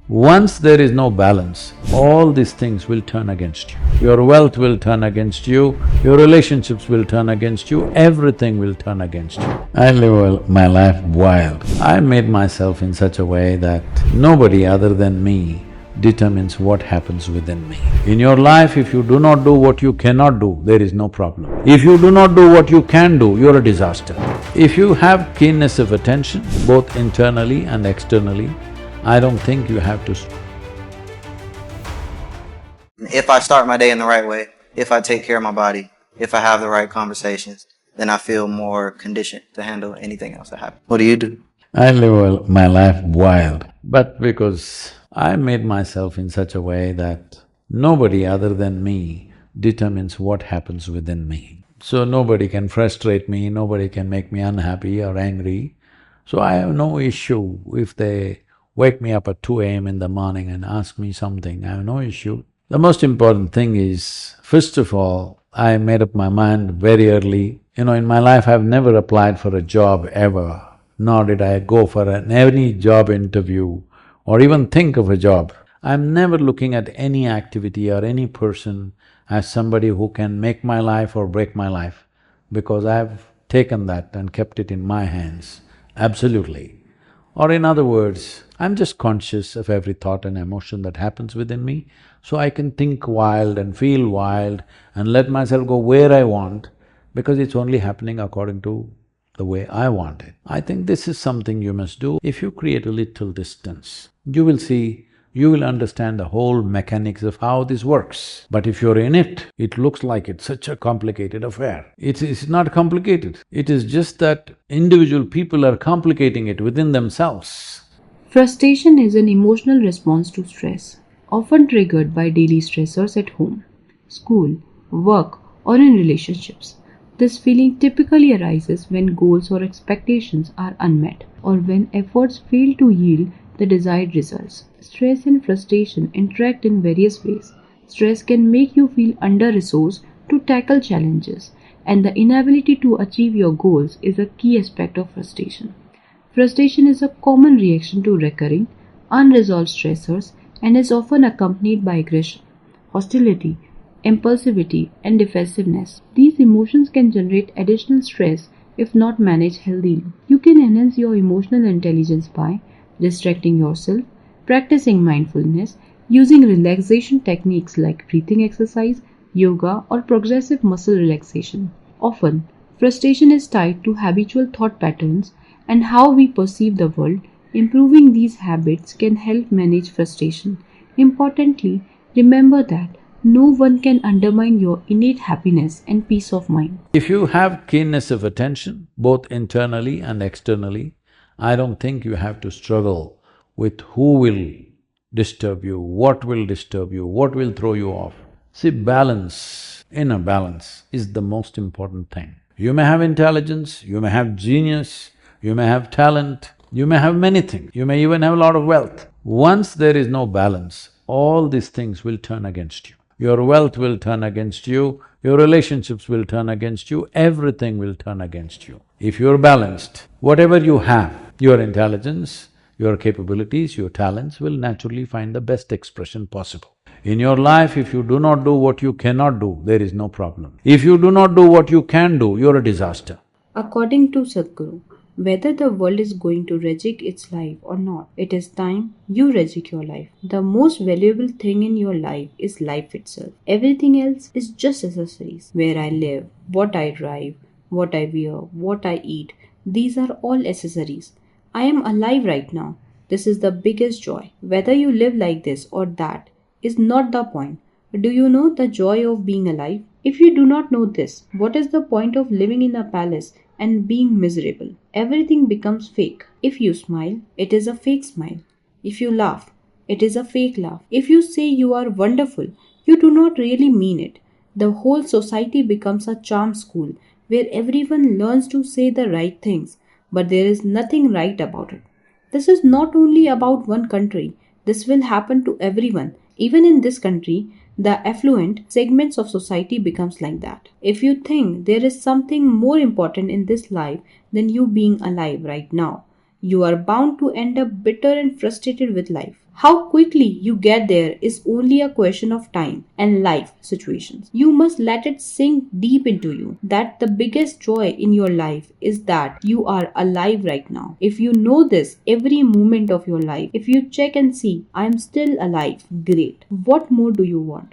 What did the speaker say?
Once there is no balance, all these things will turn against you. Your wealth will turn against you, your relationships will turn against you, everything will turn against you. I live my life wild. I made myself in such a way that nobody other than me determines what happens within me. In your life, if you do not do what you cannot do, there is no problem. If you do not do what you can do, you're a disaster. If you have keenness of attention, both internally and externally, I don't think you have to… If I start my day in the right way, if I take care of my body, if I have the right conversations, then I feel more conditioned to handle anything else that happens. What do you do? I live my life wild, but because I made myself in such a way that nobody other than me determines what happens within me. So nobody can frustrate me, nobody can make me unhappy or angry. So I have no issue if they wake me up at 2 a.m. in the morning and ask me something, I have no issue. The most important thing is, first of all, I made up my mind very early. In my life I've never applied for a job ever, nor did I go for any job interview or even think of a job. I'm never looking at any activity or any person as somebody who can make my life or break my life, because I've taken that and kept it in my hands, absolutely. Or in other words, I'm just conscious of every thought and emotion that happens within me, so I can think wild and feel wild and let myself go where I want, because it's only happening according to the way I want it. I think this is something you must do. If you create a little distance, you will see, you will understand the whole mechanics of how this works. But if you're in it, it looks like it's such a complicated affair. It's not complicated, it is just that individual people are complicating it within themselves. Frustration is an emotional response to stress, often triggered by daily stressors at home, school, work, or in relationships. This feeling typically arises when goals or expectations are unmet, or when efforts fail to yield the desired results. Stress and frustration interact in various ways. Stress can make you feel under-resourced to tackle challenges, and the inability to achieve your goals is a key aspect of frustration. Frustration is a common reaction to recurring, unresolved stressors and is often accompanied by aggression, hostility, impulsivity, and defensiveness. These emotions can generate additional stress if not managed healthily. You can enhance your emotional intelligence by distracting yourself, practicing mindfulness, using relaxation techniques like breathing exercise, yoga, or progressive muscle relaxation. Often, frustration is tied to habitual thought patterns and how we perceive the world. Improving these habits can help manage frustration. Importantly, remember that no one can undermine your innate happiness and peace of mind. If you have keenness of attention, both internally and externally, I don't think you have to struggle with who will disturb you, what will throw you off. See, balance, inner balance is the most important thing. You may have intelligence, you may have genius, you may have talent, you may have many things, you may even have a lot of wealth. Once there is no balance, all these things will turn against you. Your wealth will turn against you, your relationships will turn against you, everything will turn against you. If you're balanced, whatever you have, your intelligence, your capabilities, your talents will naturally find the best expression possible. In your life, if you do not do what you cannot do, there is no problem. If you do not do what you can do, you're a disaster. According to Sadhguru, whether the world is going to reject its life or not, it is time you reject your life. The most valuable thing in your life is life itself. Everything else is just accessories. Where I live, what I drive, what I wear, what I eat, these are all accessories. I am alive right now. This is the biggest joy. Whether you live like this or that is not the point. Do you know the joy of being alive? If you do not know this, what is the point of living in a palace and being miserable? Everything becomes fake. If you smile, it is a fake smile. If you laugh, it is a fake laugh. If you say you are wonderful, you do not really mean it. The whole society becomes a charm school where everyone learns to say the right things, but there is nothing right about it. This is not only about one country, this will happen to everyone. Even in this country, the affluent segments of society becomes like that. If you think there is something more important in this life than you being alive right now, you are bound to end up bitter and frustrated with life. How quickly you get there is only a question of time and life situations. You must let it sink deep into you that the biggest joy in your life is that you are alive right now. If you know this every moment of your life, if you check and see, I am still alive, great. What more do you want?